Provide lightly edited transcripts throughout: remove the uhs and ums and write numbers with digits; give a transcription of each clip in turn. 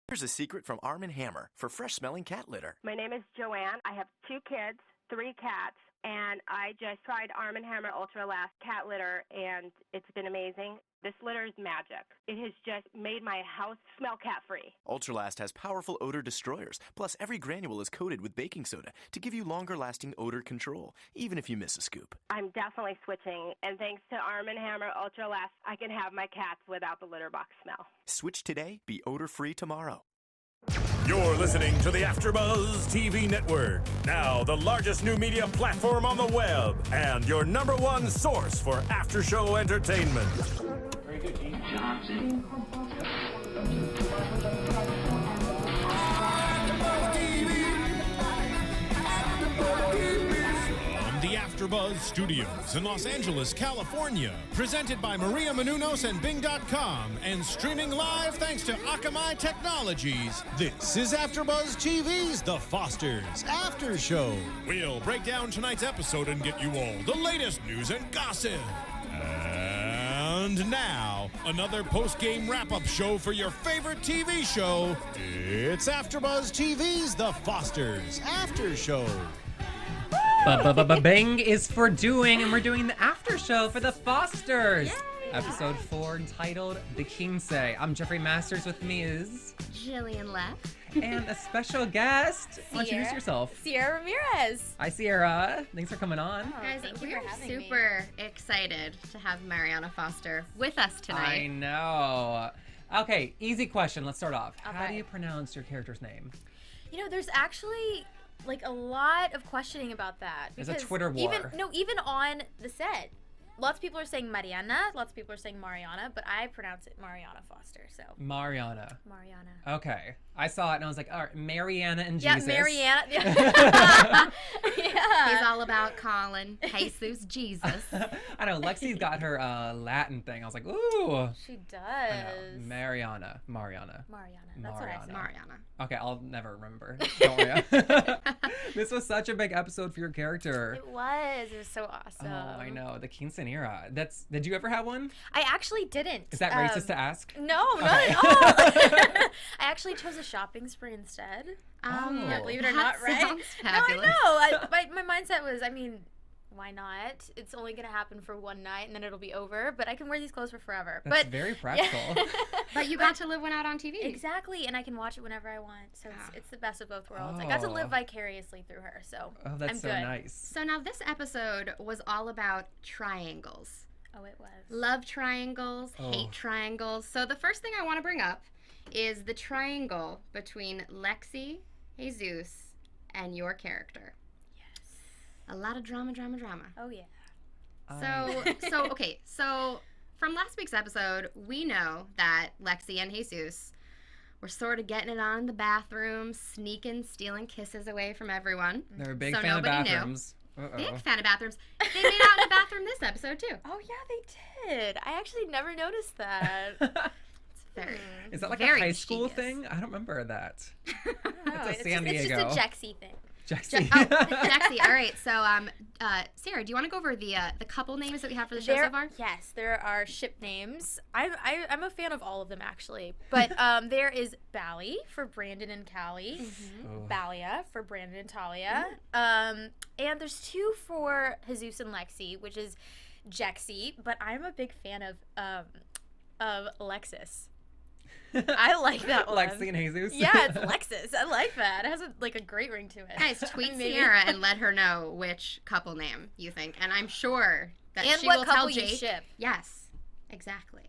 Here's a secret from Arm & Hammer for fresh-smelling cat litter. My name is Joanne. I have 2 kids, 3 cats, and I just tried Arm & Hammer Ultra Last cat litter, and it's been amazing. This litter is magic. It has just made my house smell cat-free. Ultralast has powerful odor destroyers, plus every granule is coated with baking soda to give you longer-lasting odor control, even if you miss a scoop. I'm definitely switching, and thanks to Arm & Hammer Ultra Last, I can have my cats without the litter box smell. Switch today, be odor-free tomorrow. You're listening to the AfterBuzz TV Network, now the largest new media platform on the web, and your #1 source for after-show entertainment. Very good, Gene Johnson. The AfterBuzz Studios in Los Angeles, California. Presented by Maria Menounos and Bing.com and streaming live thanks to Akamai Technologies. This is AfterBuzz TV's The Fosters After Show. We'll break down tonight's episode and get you all the latest news and gossip. And now, another post-game wrap-up show for your favorite TV show. It's AfterBuzz TV's The Fosters After Show. Bang is for doing, and we're doing the after show for the Fosters. Yay! Episode 4 entitled The Quince. I'm Jeffrey Masters. With me is Jillian Leff. And a special guest. Introduce yourself. Cierra Ramirez. Hi, Sierra. Thanks for coming on. Guys, we're super excited to have Mariana Foster with us tonight. I know. Okay, easy question. Let's start off. Okay. How do you pronounce your character's name? You know, there's actually like a lot of questioning about that. There's a Twitter war. Even on the set. Lots of people are saying Mariana, lots of people are saying Mariana, but I pronounce it Mariana Foster, so. Mariana. Okay. I saw it and I was like, all right, Mariana and yeah, Jesus. Mariana. Yeah. He's all about calling Jesus Jesus. I know, Lexi's got her Latin thing. I was like, ooh. She does. I know. Mariana. That's what I said. Mariana. Okay, I'll never remember. Don't worry. This was such a big episode for your character. It was so awesome. Oh, I know. The Quinceanera. Did you ever have one? I actually didn't. Is that racist to ask? No, not at all. I actually chose a shopping spree instead. Yeah, believe it or not, right? Sounds fabulous. No, I know. My mindset was, why not? It's only going to happen for one night and then it'll be over, but I can wear these clothes for forever. That's very practical. Yeah. But you got to live one out on TV. Exactly, and I can watch it whenever I want. So it's the best of both worlds. I got to live vicariously through her, so that's I'm so good. nice. So now this episode was all about triangles. Oh, it was. Love triangles, hate triangles. So the first thing I want to bring up is the triangle between Lexi, Jesus, and your character. A lot of drama. Oh, yeah. So from last week's episode, we know that Lexi and Jesus were sort of getting it on in the bathroom, stealing kisses away from everyone. They're a big so fan of nobody bathrooms. Big fan of bathrooms. They made out in the bathroom this episode, too. Oh, yeah, they did. I actually never noticed that. Is that like very a high school genius. thing? I don't remember that. It's a San Diego. It's just a Jexy thing. Jexy. Jexy. All right. So, Sarah, do you want to go over the couple names that we have for the show so far? Yes, there are ship names. I'm a fan of all of them, actually. But there is Bally for Brandon and Callie. Mm-hmm. Balia for Brandon and Talia. And there's 2 for Jesus and Lexi, which is Jexy. But I'm a big fan of Lexus. I like that one. Lexi and Jesus? Yeah, it's Lexus. I like that. It has a great ring to it. Guys, tweet Sierra and let her know which couple name you think. And I'm sure that and she what will couple tell Jake. you ship. Yes, exactly.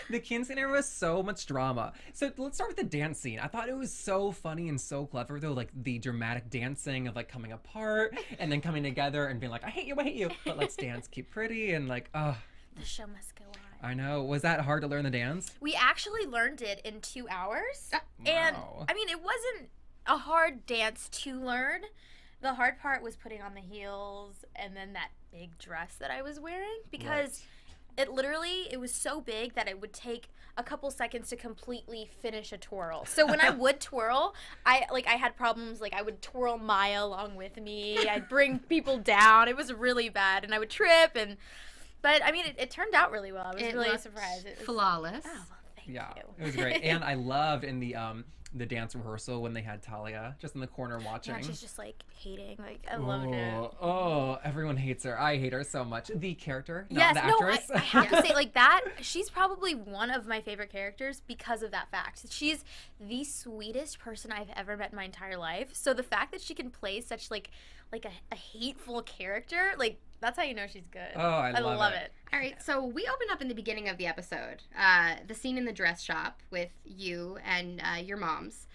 The Quinceanera was so much drama. So let's start with the dance scene. I thought it was so funny and so clever, though, like the dramatic dancing of like coming apart and then coming together and being like, I hate you, but let's dance, keep pretty, and like, The show must go on. I know. Was that hard to learn the dance? We actually learned it in 2 hours. And, Wow. it wasn't a hard dance to learn. The hard part was putting on the heels and then that big dress that I was wearing because it was so big that it would take a couple seconds to completely finish a twirl. So when I would twirl, I had problems. Like I would twirl Maya along with me. I'd bring people down. It was really bad. And I would trip But, it turned out really well. I was really surprised. It was flawless. Oh, well, thank Yeah, you. it was great. And I loved in the dance rehearsal when they had Talia just in the corner watching. Yeah, she's just like hating. Like, I loved it. Oh, everyone hates her. I hate her so much. The character, not Yes, the no, actress. I have to say, like, that, she's probably one of my favorite characters because of that fact. She's the sweetest person I've ever met in my entire life. So the fact that she can play such, like a hateful character, like, that's how you know she's good. Oh, I love it. All right, so we open up in the beginning of the episode, the scene in the dress shop with you and your moms.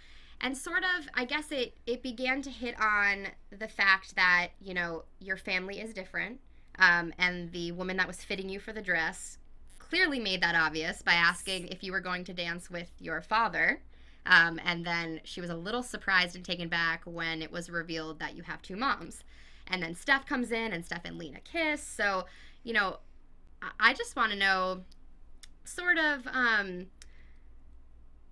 And sort of, I guess it began to hit on the fact that, you know, your family is different. And the woman that was fitting you for the dress clearly made that obvious by asking if you were going to dance with your father. And then she was a little surprised and taken back when it was revealed that you have two moms. And then Steph comes in, and Steph and Lena kiss. So, you know, I just want to know, sort of,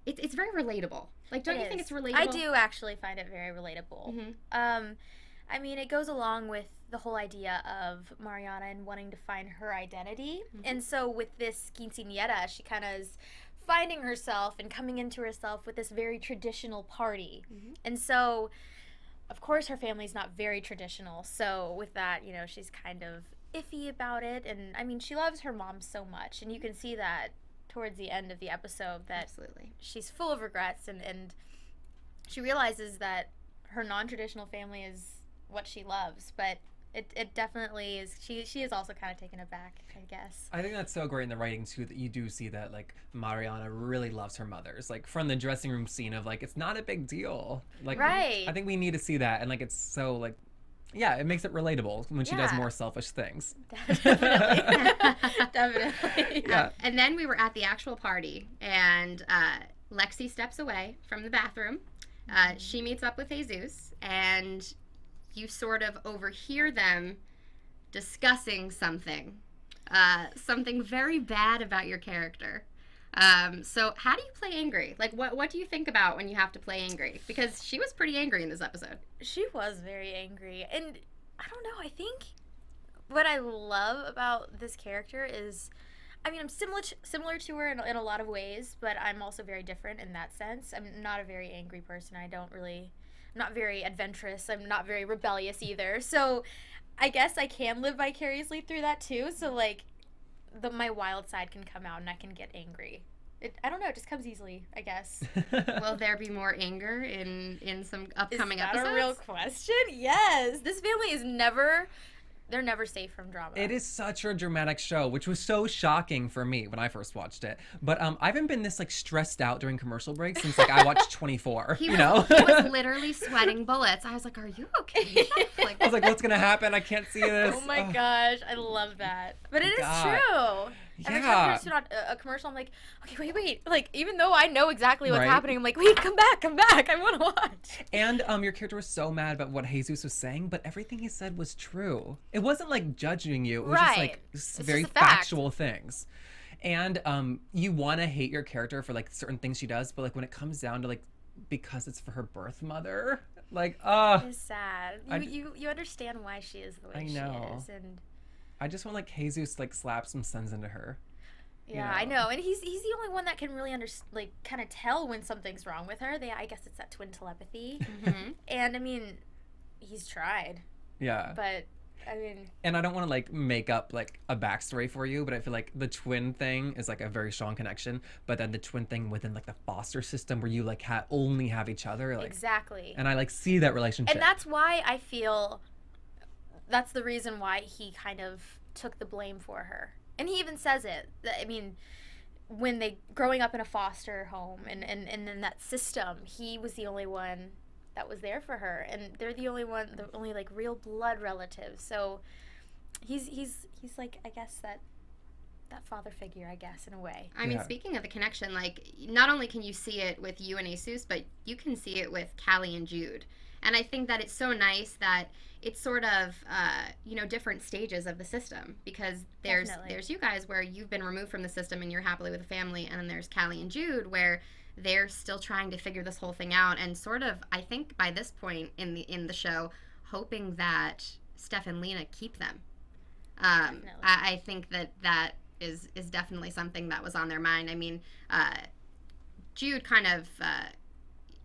it's very relatable. Like, don't you think it's relatable? I do actually find it very relatable. Mm-hmm. I mean, it goes along with the whole idea of Mariana and wanting to find her identity. Mm-hmm. And so with this quinceanera, she kind of is finding herself and coming into herself with this very traditional party. Mm-hmm. And so, of course, her family's not very traditional. So with that, you know, she's kind of iffy about it. And, I mean, she loves her mom so much. And you can see that towards the end of the episode that Absolutely. she's full of regrets. And she realizes that her non-traditional family is what she loves. But it definitely is. She is also kind of taken aback, I guess. I think that's so great in the writing too, that you do see that like Mariana really loves her mothers, like from the dressing room scene of like it's not a big deal, like right. I think we need to see that, and like it's so like, yeah, it makes it relatable when she does more selfish things. Definitely. Definitely. Yeah. And then we were at the actual party, and Lexi steps away from the bathroom. She meets up with Jesus, and you sort of overhear them discussing something very bad about your character. So how do you play angry? Like, what do you think about when you have to play angry? Because she was pretty angry in this episode. She was very angry. And I don't know, I think what I love about this character is, I mean, I'm similar to her in a lot of ways, but I'm also very different in that sense. I'm not a very angry person. I'm not very adventurous. I'm not very rebellious either. So I guess I can live vicariously through that too. So like my wild side can come out and I can get angry. I don't know, it just comes easily, I guess. Will there be more anger in some upcoming episodes? Is that a real question? Yes. This family is never they're never safe from drama. It is such a dramatic show, which was so shocking for me when I first watched it. But I haven't been this like stressed out during commercial breaks since like I watched 24. He you know, was literally sweating bullets. I was like, "Are you okay?" I was like, "What's gonna happen? I can't see this." Oh my gosh, I love that. But it is God. true. Every time Yeah. there's not a commercial, I'm like, okay, wait. Like, even though I know exactly what's Right. happening, I'm like, wait, come back. I want to watch. And your character was so mad about what Jesus was saying, but everything he said was true. It wasn't like judging you. It was just like Right. It's very just a fact. factual things. And you want to hate your character for like certain things she does, but like when it comes down to like because it's for her birth mother, like It's sad. I- You understand why she is the way I she know. is, and I just want like Jesus like slap some sense into her. yeah, I know. And he's the only one that can really kind of tell when something's wrong with her. I guess it's that twin telepathy. Mm-hmm. And I mean, he's tried, Yeah. but I mean, And I don't want to like make up like a backstory for you, but I feel like the twin thing is like a very strong connection. But then the twin thing within like the foster system where you like only have each other, like exactly. and I like see that relationship. And that's why I feel that's the reason why he kind of took the blame for her. And he even says it. I mean, when they growing up in a foster home and in that system, he was the only one that was there for her, and they're the only like real blood relatives. So he's like, I guess that father figure, I guess, in a way. I mean, Yeah. speaking of the connection, like, not only can you see it with you and Jesus, but you can see it with Callie and Jude. And I think that it's so nice that it's sort of, different stages of the system, because there's you guys where you've been removed from the system and you're happily with a family, and then there's Callie and Jude where they're still trying to figure this whole thing out, and sort of, I think by this point in the show, hoping that Steph and Lena keep them. I think that is definitely something that was on their mind. I mean, Jude kind of,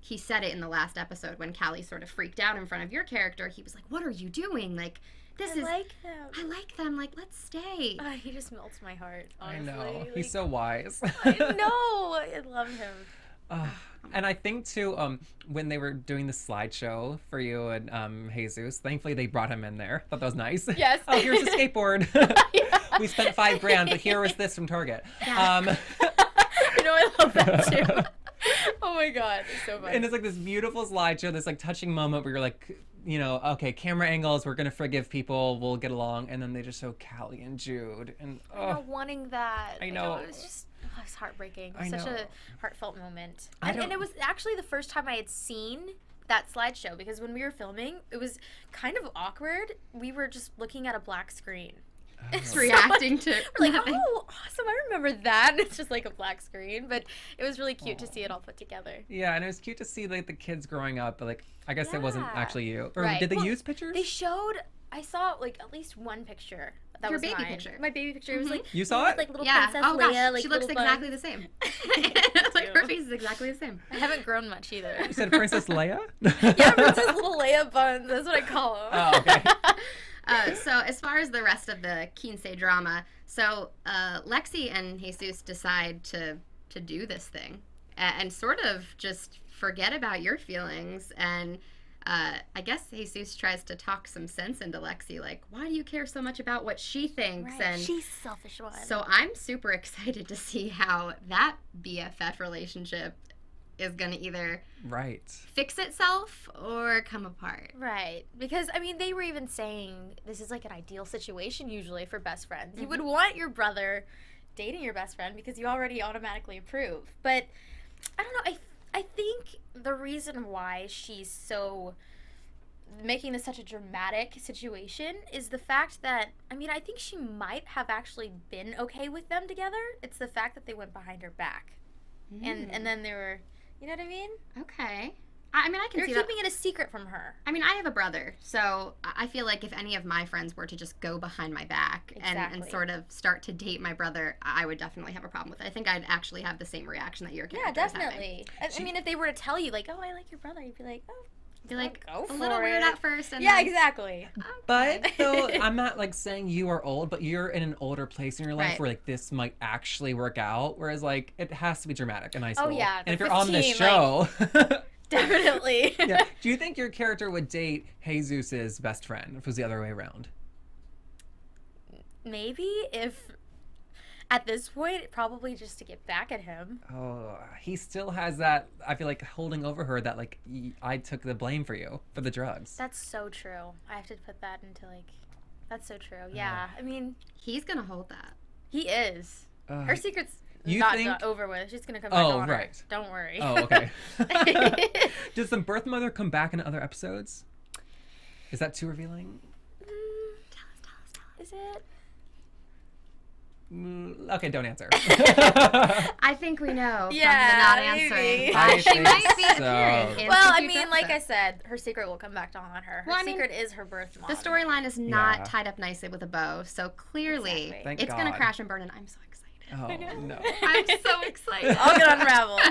he said it in the last episode when Callie sort of freaked out in front of your character. He was like, what are you doing? Like, I like them. Like, let's stay. He just melts my heart, honestly. I know. Like, He's so wise. I know. I love him. And I think too, when they were doing the slideshow for you and Jesus, thankfully they brought him in there. Thought that was nice. Yes. Oh, here's a skateboard. We spent $5,000, but here was this from Target. Yeah. You know, I love that too. Oh my God, it's so funny. And it's like this beautiful slideshow, this like touching moment where you're like, you know, okay, camera angles, we're gonna forgive people, we'll get along, and then they just show Callie and Jude, and I'm not wanting that. I know. It was just, it's heartbreaking. I Such know. a heartfelt moment. I And don't- it was actually the first time I had seen that slideshow, because when we were filming, it was kind of awkward. We were just looking at a black screen. Just reacting to We're like, oh, awesome, I remember that. It's just like a black screen, but it was really cute to see it all put together. Yeah, and it was cute to see like the kids growing up, but like I guess it wasn't Yeah. actually you. Or Right. did they Well, use pictures? They showed, I saw like at least one picture. That Your was baby mine. picture. My baby picture. It was like, You saw with, it? like little yeah. Princess Oh gosh, Leia, like she looks little exactly buns. the same. Like her face is exactly the same. I haven't grown much either. You said Princess Leia? Yeah, Princess Little Leia buns. That's what I call them. Oh, okay. So as far as the rest of the Quince drama, so Lexi and Jesus decide to do this thing and sort of just forget about your feelings. And I guess Jesus tries to talk some sense into Lexi, like, why do you care so much about what she thinks? Right. And She's selfish one. so I'm super excited to see how that BFF relationship is going to either Right. fix itself or come apart. Right. Because, I mean, they were even saying this is like an ideal situation usually for best friends. You would want your brother dating your best friend because you already automatically approve. But, I don't know, I think the reason why she's so making this such a dramatic situation is the fact that, I mean, I think she might have actually been okay with them together. It's the fact that they went behind her back. And then they were, you know what I mean? Okay. I mean, I can You're see keeping that. it a secret from her. I mean, I have a brother, so I feel like if any of my friends were to just go behind my back and Exactly. sort of start to date my brother, I would definitely have a problem with it. I think I'd actually have the same reaction that your Yeah, character is having. definitely. I mean, if they were to tell you, like, oh, I like your brother, you'd be like, oh, Be like, go a little for weird it. at first. And yeah, then, exactly. But though I'm not like saying you are old, but you're in an older place in your life Right. where like this might actually work out. Whereas like it has to be dramatic in high school. yeah, And if like you're on this 15, show, Definitely. yeah. Do you think your character would date Jesus's best friend if it was the other way around? Maybe if at this point, probably just to get back at him. Oh, he still has that. I feel like holding over her that like I took the blame for you for the drugs. That's so true. I have to put that into like, that's so true. Yeah, I mean, he's going to hold that. he is. Her secret's you not think- over with. She's gonna come back Oh, on right. her. Don't worry. Oh, okay. Does the birth mother come back in other episodes? Is that too revealing? Is it? Okay, don't answer. I think we know Yeah, from the not maybe. answering. I She think might be so. appearing in Well, some I future mean, like I episodes. said, her secret will come back to haunt her. Her Well, I mean, secret is her birth mom. The storyline is not Yeah. tied up nicely with a bow, so clearly Exactly. Thank it's going to God. crash and burn, and I'm so excited. Oh, no. I'm so excited. I'll get unraveled.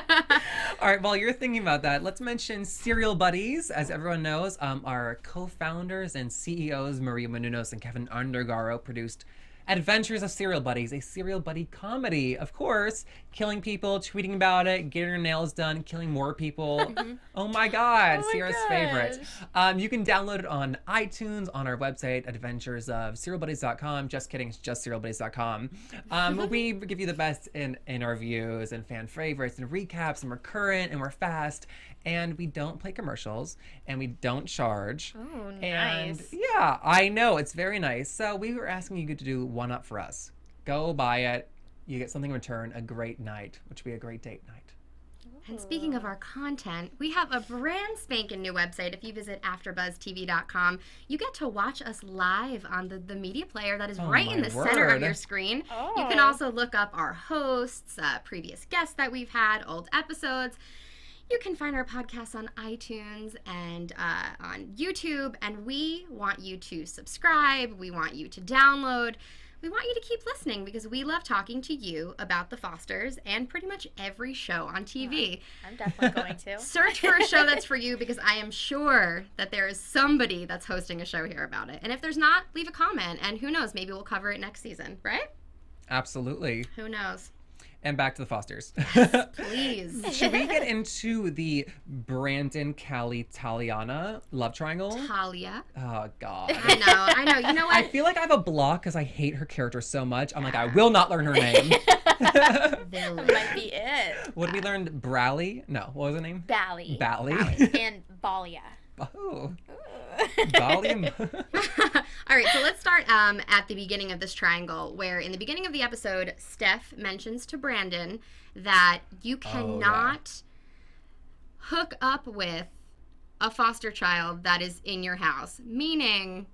All right, while you're thinking about that, let's mention Serial Buddies. As everyone knows, our co-founders and CEOs, Maria Menounos and Kevin Undergaro, produced Adventures of Serial Buddies, a serial buddy comedy. Of course, killing people, tweeting about it, getting your nails done, killing more people. Oh my God, Oh my Sierra's favorite. gosh. You can download it on iTunes, on our website, adventuresofserialbuddies.com. Just kidding, it's just serialbuddies.com. We give you the best in interviews and fan favorites and recaps, and we're current and we're fast. And we don't play commercials, and we don't charge. Oh, And nice. yeah, I know, it's very nice. So we were asking you to do one up for us. Go buy it. You get something in return, a great night, which would be a great date night. And speaking of our content, we have a brand spanking new website. If you visit AfterBuzzTV.com, you get to watch us live on the media player that is Oh, right in my the center of word. your screen. You Oh. can also look up our hosts, previous guests that we've had, old episodes. You can find our podcasts on iTunes and on YouTube, and we want you to subscribe. We want you to download. we want you to keep listening because we love talking to you about the Fosters and pretty much every show on TV. I'm definitely going to. Search for a show that's for you because I am sure that there is somebody that's hosting a show here about it. And if there's not, leave a comment. And who knows, maybe we'll cover it next season, right? Absolutely. Who knows? And back to the Fosters. Please. Should we get into the Brandon, Callie, Taliana love triangle? Talia. Oh, God. I know. You know what? I feel like I have a block because I hate her character so much. I'm like, I will not learn her name. That might be it. What did we learn? Brally? No, what was her name? Bally. Bally. And Balia. Oh. Bally. All right, so let's start at the beginning of this triangle, where in the beginning of the episode, Steph mentions to Brandon that you cannot hook up with a foster child that is in your house, meaning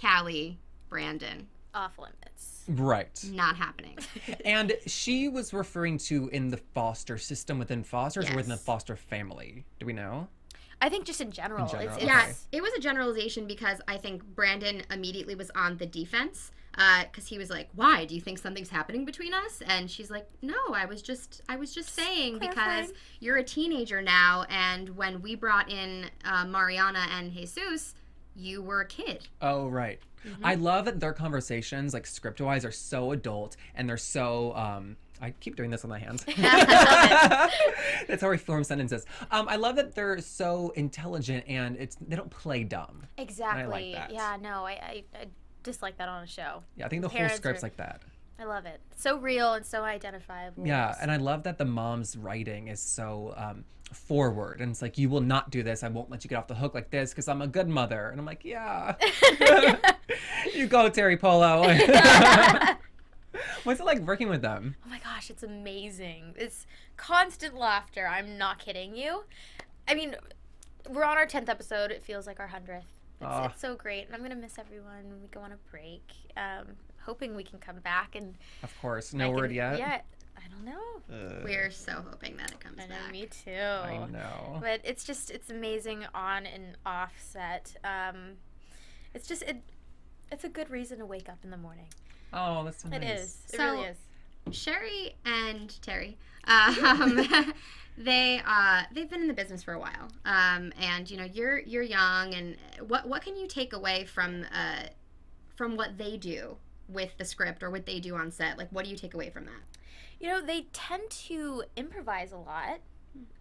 Callie, Brandon. Off limits. Right. Not happening. And she was referring to in the foster system within fosters or within the Yes. foster family. Do we know? I think just in general. In general, It's, okay. Yeah, it was a generalization because I think Brandon immediately was on the defense because he was like, "Why? Do you think something's happening between us?" And she's like, "No, I was just saying because you're a teenager now, and when we brought in Mariana and Jesus, you were a kid." Oh, right. I love that their conversations, like script-wise, are so adult and they're so I keep doing this with my hands. That's how we form sentences. I love that they're so intelligent and they don't play dumb. Exactly. And I like that. Yeah, no, I dislike that on a show. Yeah, I think the whole Parents script's are- like that. I love it. So real and so identifiable. Yeah, and I love that the mom's writing is so forward. And it's like, you will not do this. I won't let you get off the hook like this because I'm a good mother. And I'm like, yeah. You go, Terry Polo. What's it like working with them? Oh my gosh, it's amazing. It's constant laughter. I'm not kidding you. I mean, we're on our 10th episode. It feels like our 100th. It's so great. And I'm going to miss everyone when we go on a break. Hoping we can come back and... Of course. No word yet? Yeah, I don't know. We're so hoping that it comes I know, back. me too. I know. But it's amazing on and off set. It's a good reason to wake up in the morning. Oh, that's so nice. It is. It So- really is. Sherry and Terry, they've been in the business for a while, and you know you're young, and what can you take away from what they do with the script or what they do on set? Like, what do you take away from that? You know, they tend to improvise a lot,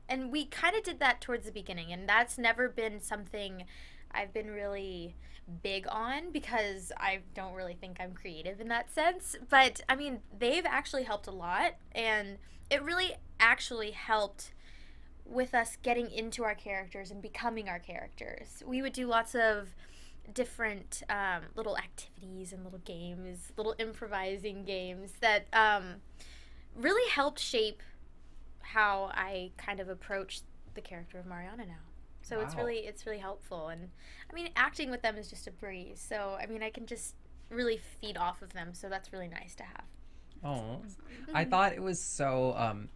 and we kind of did that towards the beginning, and that's never been something I've been really big on because I don't really think I'm creative in that sense. But I mean, they've actually helped a lot, and it really actually helped with us getting into our characters and becoming our characters. We would do lots of different little activities and little games, little improvising games that really helped shape how I kind of approach the character of Mariana now. So Wow. it's really helpful, and I mean, acting with them is just a breeze. So I mean, I can just really feed off of them. So that's really nice to have. Oh, I thought it was so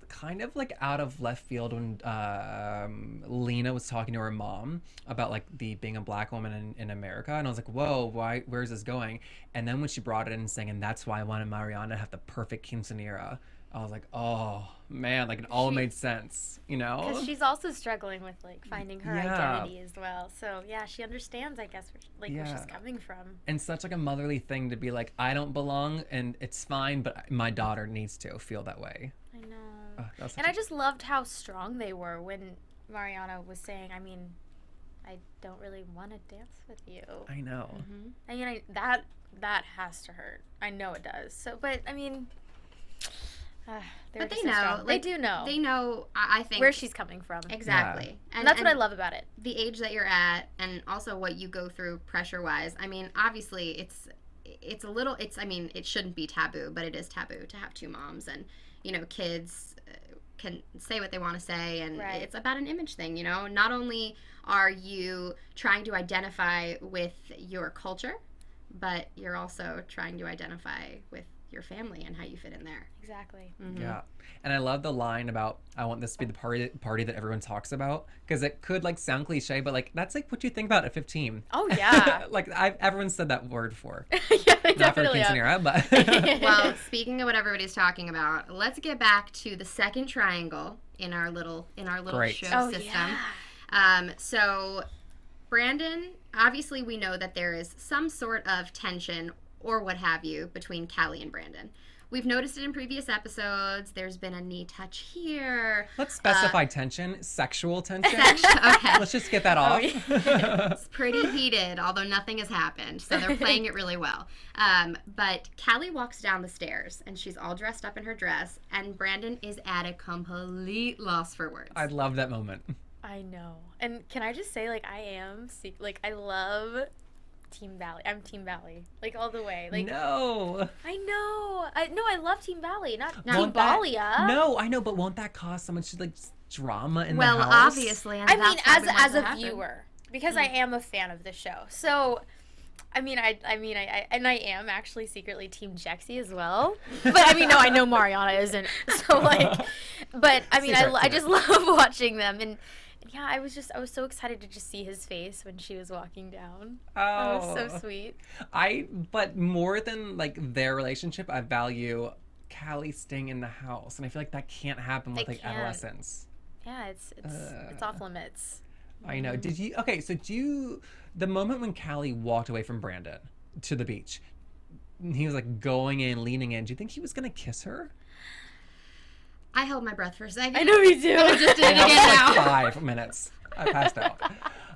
kind of like out of left field when Lena was talking to her mom about like being a black woman in America, and I was like, whoa, where's this going? And then when she brought it in and saying, and that's why I wanted Mariana to have the perfect quinceanera, I was like, oh man, like it all made sense, you know? Because she's also struggling with like finding her Yeah. identity as well. So yeah, she understands, I guess, where she's coming from. And such like a motherly thing to be like, I don't belong and it's fine, but my daughter needs to feel that way. I know. That was And I just loved how strong they were when Mariana was saying, I mean, I don't really want to dance with you. I know. I mean, that has to hurt. I know it does. So, but I mean, But they know. They do know. They know, I think. Where she's coming from. Exactly. Yeah. And that's what I love about it. The age that you're at, and also what you go through pressure-wise. I mean, obviously, I mean, it shouldn't be taboo, but it is taboo to have two moms. And, you know, kids can say what they want to say, and it's about an image thing, you know? Not only are you trying to identify with your culture, but you're also trying to identify with your family and how you fit in there. Exactly. Yeah. And I love the line about, I want this to be the party that everyone talks about, because it could like sound cliche, but like that's like what you think about at 15. Oh yeah. Like everyone said that word before. Yeah, they Not for definitely have. Quinceanera, but Well, speaking of what everybody's talking about, let's get back to the second triangle in our little Great. show system. So Brandon, obviously we know that there is some sort of tension or what have you between Callie and Brandon. We've noticed it in previous episodes. There's been a knee touch here. let's specify tension, sexual tension. Okay. Let's just get that off. It's pretty heated, although nothing has happened. So they're playing it really well. But Callie walks down the stairs, and she's all dressed up in her dress, and Brandon is at a complete loss for words. I love that moment. I know. And can I just say, like, I love Team Valley. I'm Team Valley, like all the way. Like No. I know. I love Team Valley, not Team Won't that- Balia. No, I know, but won't that cause so much like drama in Well, the house? obviously. And I mean, that's probably as what a happened. viewer, because I am a fan of the show. So, I am actually secretly Team Jexy as well. But I mean, no, I know Mariana isn't. So like, but I mean, I just love watching them and. Yeah, I was so excited to just see his face when she was walking down. Oh, It was so sweet. But more than like their relationship, I value Callie staying in the house, and I feel like that can't happen with It like can't. adolescents. Yeah, it's off limits. I know. The moment when Callie walked away from Brandon to the beach, he was like going in, leaning in. Do you think he was gonna kiss her? I held my breath for a second. I know you do. I just did it I again held now. like 5 minutes. I passed out.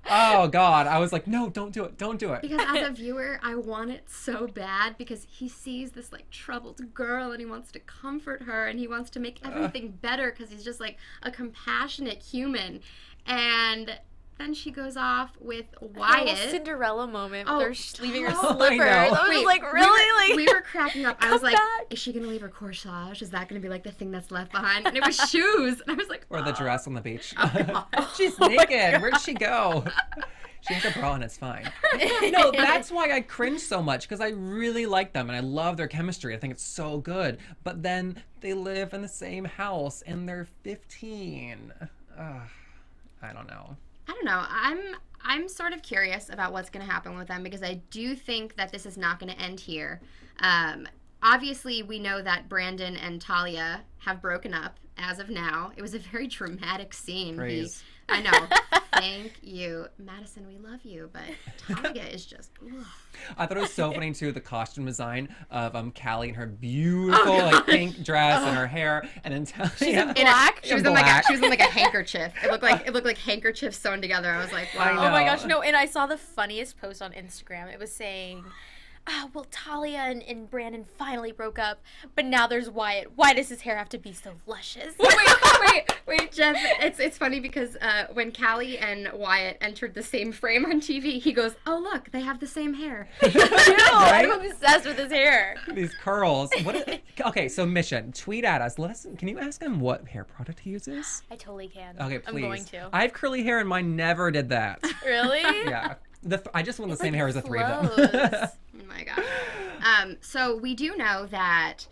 Oh God! I was like, no, don't do it, don't do it. Because as a viewer, I want it so bad because he sees this like troubled girl and he wants to comfort her and he wants to make everything better because he's just like a compassionate human. And then she goes off with A little Wyatt. Cinderella moment. Oh, Where they're leaving her totally. slippers. I know. I was Wait, like, really? We were cracking up. I was Come like, back. is she gonna leave her corsage? Is that gonna be like the thing that's left behind? And it was shoes. And I was like, Or the dress on the beach. God. She's naked. Where'd she go? She has a bra and it's fine. No, that's why I cringe so much, because I really like them and I love their chemistry. I think it's so good. But then they live in the same house and they're 15. I don't know. I don't know. I'm sort of curious about what's going to happen with them because I do think that this is not going to end here. Obviously, we know that Brandon and Talia have broken up as of now. It was a very dramatic scene. Praise. I know. Thank you. Madison, we love you, but Talia is just... ugh. I thought it was so funny too, the costume design of Callie in her beautiful like pink dress and her hair, and then Talia. She was in like a handkerchief. It looked like handkerchiefs sewn together. I was like, wow. I Oh my know. gosh, no. And I saw the funniest post on Instagram. It was saying, well, Talia and Brandon finally broke up, but now there's Wyatt. Why does his hair have to be so luscious? Wait, Jeff. It's funny because when Callie and Wyatt entered the same frame on TV, he goes, "Oh look, they have the same hair." I'm obsessed with his hair. These curls. Okay, so mission. Tweet at us. Can you ask him what hair product he uses? I totally can. Okay, please. I'm going to. I have curly hair and mine never did that. Really? Yeah. I just want the same like hair as the three of them. flows. Oh my god. So we do know that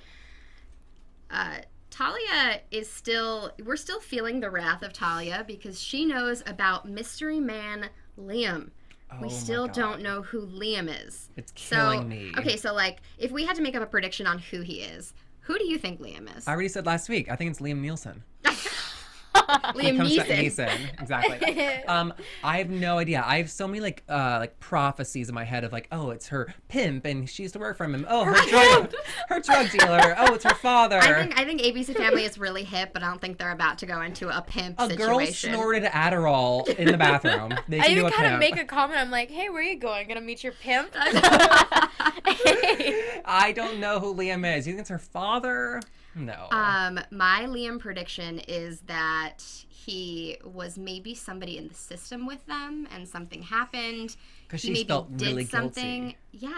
Talia we're still feeling the wrath of Talia because she knows about mystery man Liam. We Oh still my God. don't know who Liam is. It's killing me. Okay, so like if we had to make up a prediction on who he is, who do you think Liam is? I already said last week. I think it's Liam Neeson. Liam Comes to Neeson. Neeson. Exactly. I have no idea. I have so many like prophecies in my head of like, oh, it's her pimp and she used to work for him. Oh, her drug dealer. Oh, it's her father. I think ABC Family is really hip, but I don't think they're about to go into a pimp a situation. girl snorted Adderall in the bathroom. They I can do even a kind of pimp. make a comment. I'm like, hey, where are you going? Gonna meet your pimp? I don't know who Liam is. You think it's her father? No. My Liam prediction is that he was maybe somebody in the system with them and something happened. 'Cause He she maybe felt did really something. Yeah,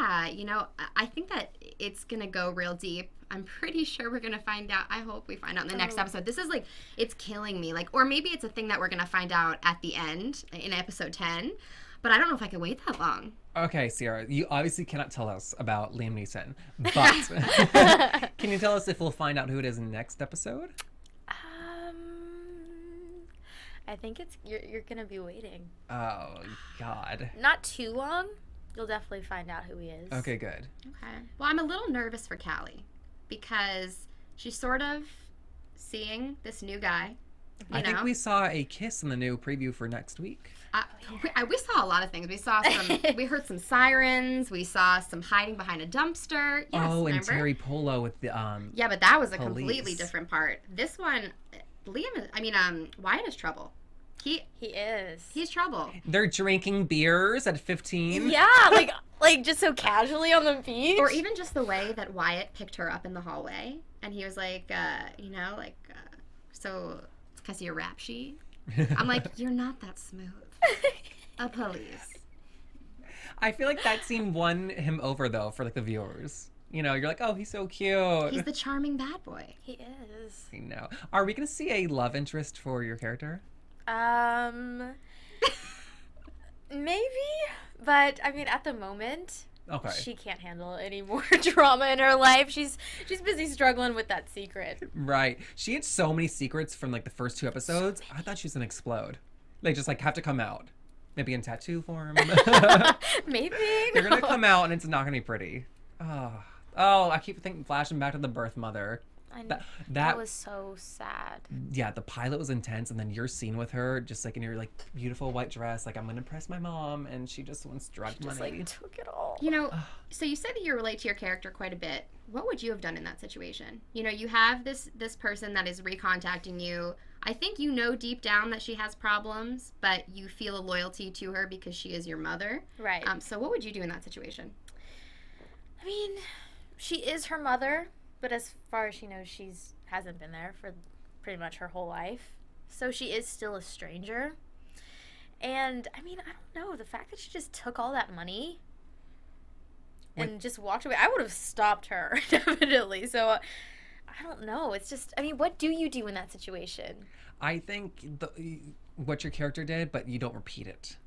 I think that it's going to go real deep. I'm pretty sure we're going to find out. I hope we find out in the next episode. This is like, it's killing me. Like, or maybe it's a thing that we're going to find out at the end in episode 10. but I don't know if I could wait that long. Okay, Sierra, you obviously cannot tell us about Liam Neeson, but can you tell us if we'll find out who it is in the next episode? I think you're gonna be waiting. Oh, God. Not too long. You'll definitely find out who he is. Okay, good. Okay. Well, I'm a little nervous for Callie because she's sort of seeing this new guy. I think we saw a kiss in the new preview for next week. We saw a lot of things. We saw we heard some sirens. We saw some hiding behind a dumpster. Yes, and remember? Terry Polo with the Yeah, but that was a police. completely different part. This one, Wyatt is trouble. He is. He's trouble. They're drinking beers at 15. Yeah, like just so casually on the beach. Or even just the way that Wyatt picked her up in the hallway, and he was like, so it's because of your rap sheet. I'm like, you're not that smooth. Police. I feel like that scene won him over though for like the viewers. You know, you're like, oh, he's so cute. He's the charming bad boy. He is. I know. Are we gonna see a love interest for your character? Maybe, but I mean, at the moment, Okay. she can't handle any more drama in her life. She's busy struggling with that secret. Right. She had so many secrets from like the first 2 episodes. I thought she was gonna explode. Like just like have to come out. Maybe in tattoo form. Maybe. They're gonna come out and it's not gonna be pretty. Oh, I keep flashing back to the birth mother. That was so sad. Yeah, the pilot was intense, and then your scene with her, just like in your like beautiful white dress, like I'm gonna impress my mom, and she just wants drug money. Just like took it all. You know, so you said that you relate to your character quite a bit. What would you have done in that situation? You know, you have this person that is recontacting you. I think you know deep down that she has problems, but you feel a loyalty to her because she is your mother. Right. So what would you do in that situation? I mean, she is her mother, but as far as she knows, hasn't been there for pretty much her whole life. So she is still a stranger. And, I mean, I don't know. The fact that she just took all that money and just walked away, I would have stopped her, definitely. So, I don't know. It's just, I mean, what do you do in that situation? I think what your character did, but you don't repeat it.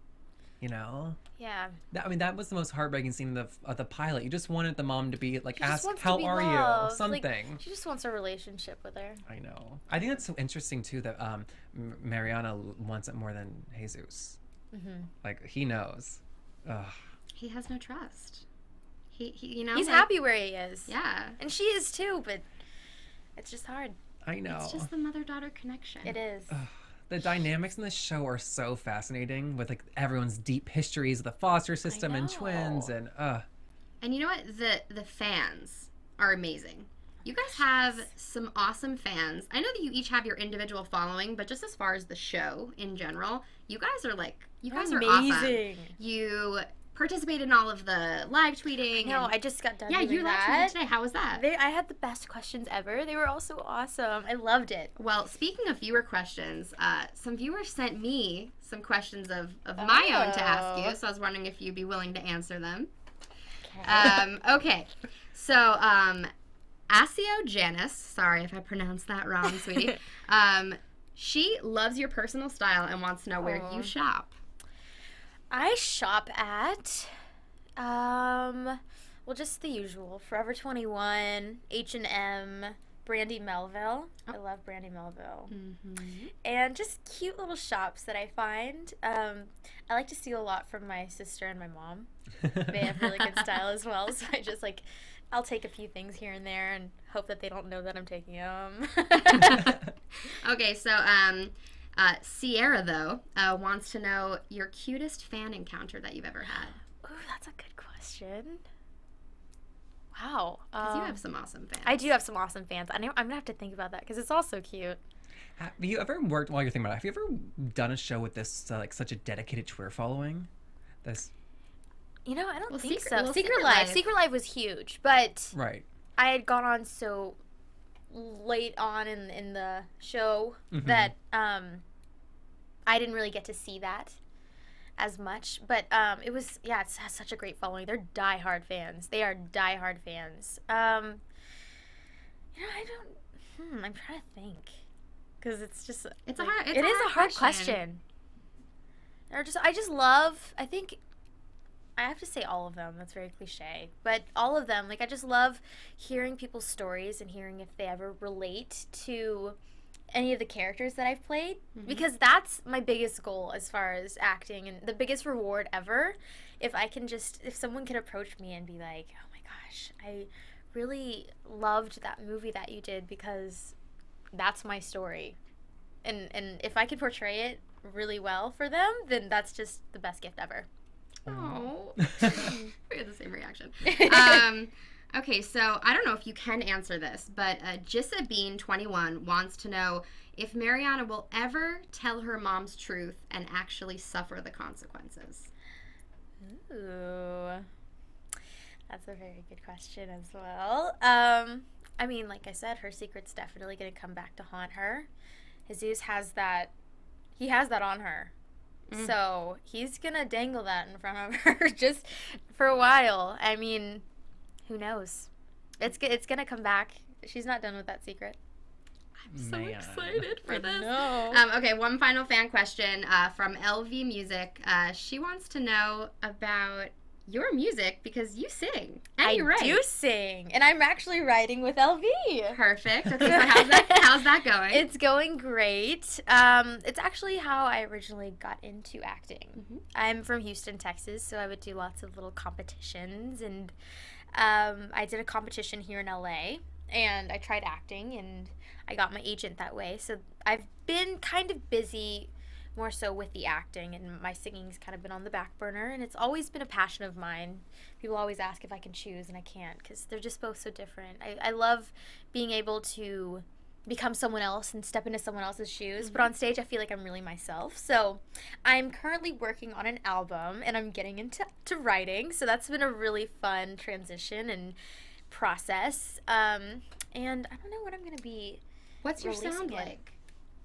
You know? Yeah. That was the most heartbreaking scene of the pilot. You just wanted the mom to be like, ask, wants to how be are loved. you? Something. Like, she just wants a relationship with her. I know. I think that's so interesting too that Mariana wants it more than Jesus. Mm-hmm. Like he knows. Ugh. He has no trust. He you know. He's like, happy where he is. Yeah. And she is too, but it's just hard. I know. It's just the mother-daughter connection. It is. The dynamics in this show are so fascinating with like everyone's deep histories of the foster system and twins and And you know what? The fans are amazing. You guys have some awesome fans. I know that you each have your individual following, but just as far as the show in general, you guys are amazing. Awesome. You participate in all of the live tweeting. No, I just got done. Yeah, doing you live tweeted today. How was that? I had the best questions ever. They were all so awesome. I loved it. Well, speaking of viewer questions, some viewers sent me some questions of my own to ask you, so I was wondering if you'd be willing to answer them. Okay. So, Asio Janice, sorry if I pronounced that wrong, sweetie. She loves your personal style and wants to know where you shop. I shop at, just the usual. Forever 21, H&M, Brandy Melville. I love Brandy Melville. Mm-hmm. And just cute little shops that I find. I like to steal a lot from my sister and my mom. They have really good style as well. So I just I'll take a few things here and there and hope that they don't know that I'm taking them. Okay, so Sierra, though, wants to know your cutest fan encounter that you've ever had. Ooh, that's a good question. Wow. Because you have some awesome fans. I do have some awesome fans. I'm going to have to think about that because it's all so cute. Have you ever worked, while you're thinking about it, have you ever done a show with this, such a dedicated Twitter following? You know, I don't think so. well, Secret Life was huge, but right. I had gone on so late on in the show that I didn't really get to see that as much. But it has such a great following. They're diehard fans. They are diehard fans. I'm trying to think. Because it's just... It is a hard question. I just love, I think, I have to say all of them. That's very cliche. But all of them, like, I just love hearing people's stories and hearing if they ever relate to any of the characters that I've played. Because that's my biggest goal as far as acting, and the biggest reward ever. If someone can approach me and be like, oh my gosh, I really loved that movie that you did because that's my story. And if I could portray it really well for them, then that's just the best gift ever. Oh, we had the same reaction. Okay, so I don't know if you can answer this, but Jissa Bean 21 wants to know if Mariana will ever tell her mom's truth and actually suffer the consequences. Ooh, that's a very good question as well. I mean, like I said, her secret's definitely going to come back to haunt her. Jesus has that. He has that on her. So he's going to dangle that in front of her just for a while. I mean, who knows? It's going to come back. She's not done with that secret. I'm so excited for this. No. Okay, one final fan question from LV Music. She wants to know about your music because you sing and you write. I do sing, and I'm actually writing with LV. Perfect. Okay, so how's that going? It's going great. It's actually how I originally got into acting. I'm from Houston, Texas, so I would do lots of little competitions, and I did a competition here in LA, and I tried acting, and I got my agent that way. So I've been kind of busy more so with the acting, and my singing's kind of been on the back burner, and it's always been a passion of mine. People always ask if I can choose, and I can't, because they're just both so different. I love being able to become someone else and step into someone else's shoes, but on stage I feel like I'm really myself. So I'm currently working on an album, and I'm getting into writing, so that's been a really fun transition and process. And I don't know what I'm going to be What's your sound it. like?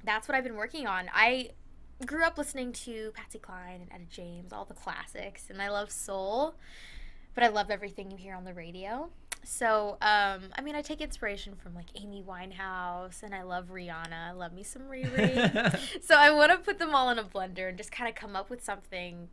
That's what I've been working on. I grew up listening to Patsy Cline and Etta James, all the classics, and I love soul, but I love everything you hear on the radio. So, I mean, I take inspiration from, like, Amy Winehouse, and I love Rihanna. I love me some Riri. So I want to put them all in a blender and just kind of come up with something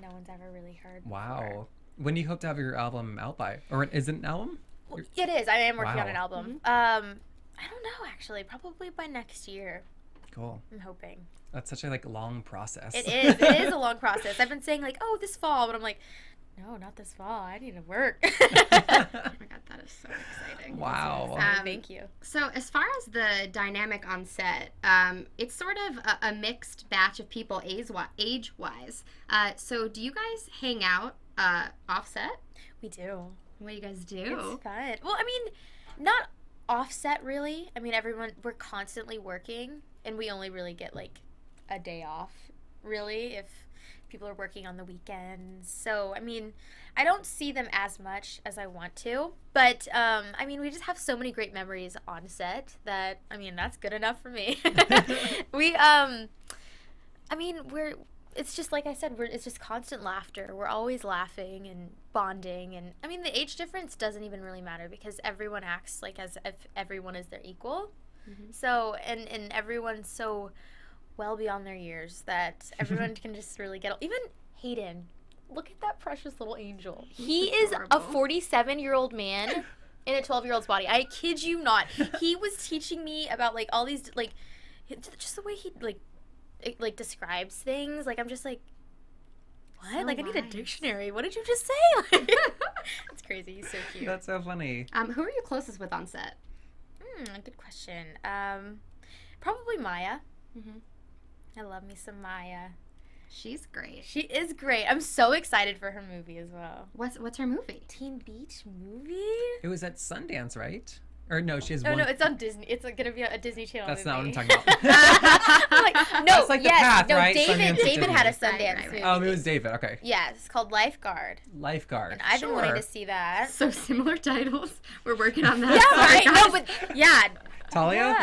no one's ever really heard before. When do you hope to have your album out by? Or is it an album? Well, it is. I am working on Wow. an album. I don't know, actually. Probably by next year. Cool. I'm hoping. That's such a long process. It is. It is a long process. I've been saying, like, oh, this fall, but I'm like, no, not this fall. I need to work. Oh my god, that is so exciting. Wow. Thank you. So as far as the dynamic on set, it's sort of a mixed batch of people age-wise. So do you guys hang out off set? We do. What do you guys do? It's fun. Well, I mean, not offset really. I mean, we're constantly working, and we only really get like a day off, really, if people are working on the weekends. So, I mean, I don't see them as much as I want to, but I mean, we just have so many great memories on set that, I mean, that's good enough for me. It's just like I said, it's just constant laughter. We're always laughing and bonding, and I mean, the age difference doesn't even really matter because everyone acts like as if everyone is their equal. So, and everyone's so well beyond their years that everyone can just really get. Even Hayden, look at that precious little angel. He is a 47-year-old man in a 12-year-old's body. I kid you not. He was teaching me about like all these like just the way he like describes things. Like I'm just like, what? So like I need a wise. dictionary. What did you just say? Like, it's crazy. He's so cute. That's so funny. Who are you closest with on set? Good question. Probably Maya. I love me some Maya. She's great. She is great. I'm so excited for her movie as well. What's her movie? Teen Beach movie? It was at Sundance, right? Or no, she has Oh one. no, it's on Disney. It's gonna be a Disney Channel That's movie. not what I'm talking about. I'm like, no, That's like The yes, Path, no. right? David Sundance is had a Disney. Sundance Right. movie. Oh, it was David. Okay. Yeah, it's called Lifeguard. Lifeguard. And I've been wanting Sure. to see that. So similar titles. We're working on that. Yeah, Sorry, right. No, guys. but yeah. Talia?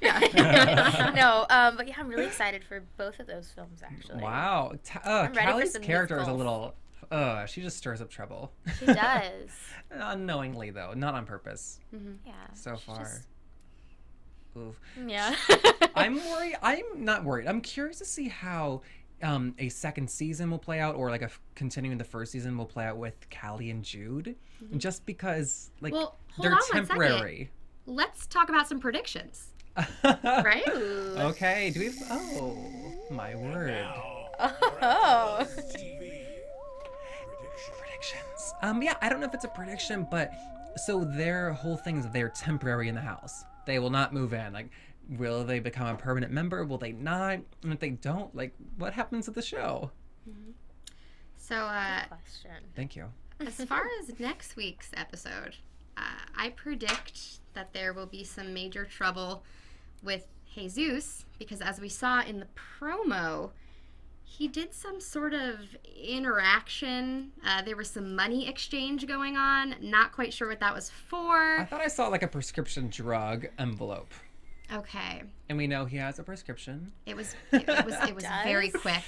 Yeah. What? Yeah. No, but yeah, I'm really excited for both of those films actually. Wow. I'm ready for Callie's some character is a musicals. little. She just stirs up trouble. She does. Unknowingly, though, not on purpose. Yeah. So she's far. just- Oof. Yeah. I'm worried. I'm not worried. I'm curious to see how a second season will play out, or like continuing the first season will play out with Callie and Jude, just because like Well, hold they're on 1 second. temporary. Let's talk about some predictions. Right? Okay. Do we? Oh, my word. Oh. Predictions. Yeah, I don't know if it's a prediction, but so their whole thing is they're temporary in the house. They will not move in. Like, will they become a permanent member? Will they not? And if they don't, like, what happens at the show? So, Question. Thank you. as far as next week's episode, I predict that there will be some major trouble with Jesus, because as we saw in the promo, he did some sort of interaction. There was some money exchange going on. Not quite sure what that was for. I thought I saw like a prescription drug envelope. Okay. And we know he has a prescription. It was very quick.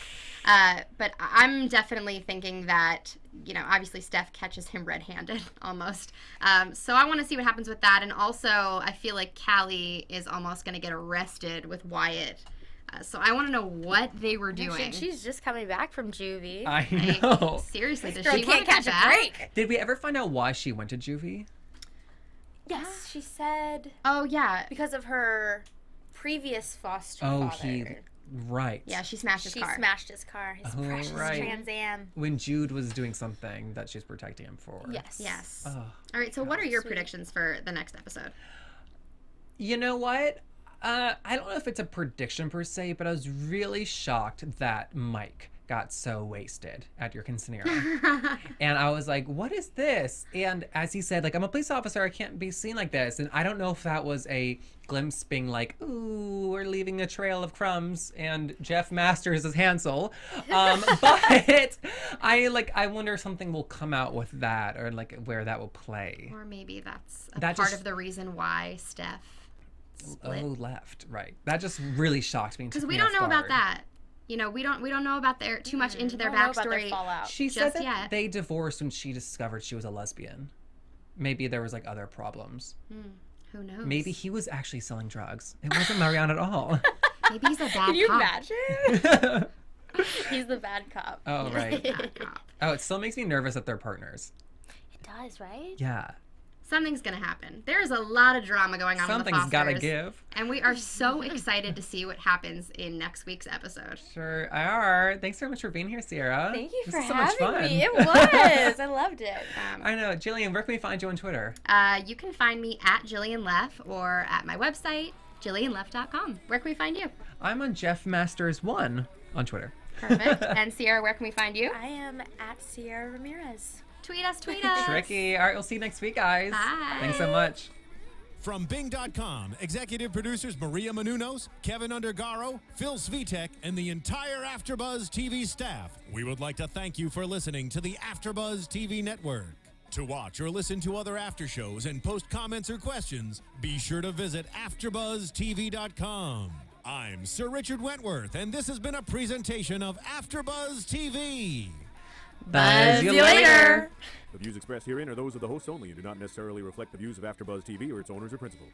But I'm definitely thinking that, obviously Steph catches him red-handed almost. So I want to see what happens with that. And also, I feel like Callie is almost going to get arrested with Wyatt. So I want to know what they were doing. She's just coming back from juvie. I know. Like, seriously, does Girl she want can't to come catch a back? break. Did we ever find out why she went to juvie? Yes, she said Oh, yeah. because of her previous foster Oh, father. right. Yeah, she smashed his car. She smashed his car. His Oh, precious right. Trans Am. When Jude was doing something that she's protecting him for. Yes. Yes. Oh. All right, so what are your Sweet. predictions for the next episode? You know what? I don't know if it's a prediction per se, but I was really shocked that Mike got so wasted at your quinceanera. And I was like, what is this? And as he said, like, I'm a police officer, I can't be seen like this. And I don't know if that was a glimpse being like, ooh, we're leaving a trail of crumbs and Jeff Masters is Hansel. But I wonder if something will come out with that, or like where that will play. Or maybe that's a That part just- of the reason why Steph split. Oh, left, right. That just really shocked me. Because we don't know about that. We don't know about their too much into their Don't know about their backstory. fallout. She said just that yet. they divorced when she discovered she was a lesbian. Maybe there was like other problems. Who knows? Maybe he was actually selling drugs. It wasn't Mariana at all. Maybe he's a bad Can you cop. imagine? He's the bad cop. Oh, right. Bad cop. Oh, it still makes me nervous that they're partners. It does, right? Yeah. Something's gonna happen. There's a lot of drama going on Something's with the Fosters, gotta give. and we are so excited to see what happens in next week's episode. Sure are. Thanks so much for being here, Sierra. Thank you This for is so much having fun. me. It was. I loved it. I know. Jillian, where can we find you on Twitter? You can find me at Jillian Leff or at my website, jillianleff.com. Where can we find you? I'm on Jeff Masters 1 on Twitter. Perfect. And Sierra, where can we find you? I am at Cierra Ramirez. Tweet us, tweet us. Tricky. All right, we'll see you next week, guys. Bye. Thanks so much. From Bing.com, executive producers Maria Menounos, Kevin Undergaro, Phil Svitek, and the entire AfterBuzz TV staff, we would like to thank you for listening to the AfterBuzz TV network. To watch or listen to other after shows and post comments or questions, be sure to visit AfterBuzzTV.com. I'm Sir Richard Wentworth, and this has been a presentation of AfterBuzz TV. Buzz you later. The views expressed herein are those of the hosts only and do not necessarily reflect the views of AfterBuzz TV or its owners or principals.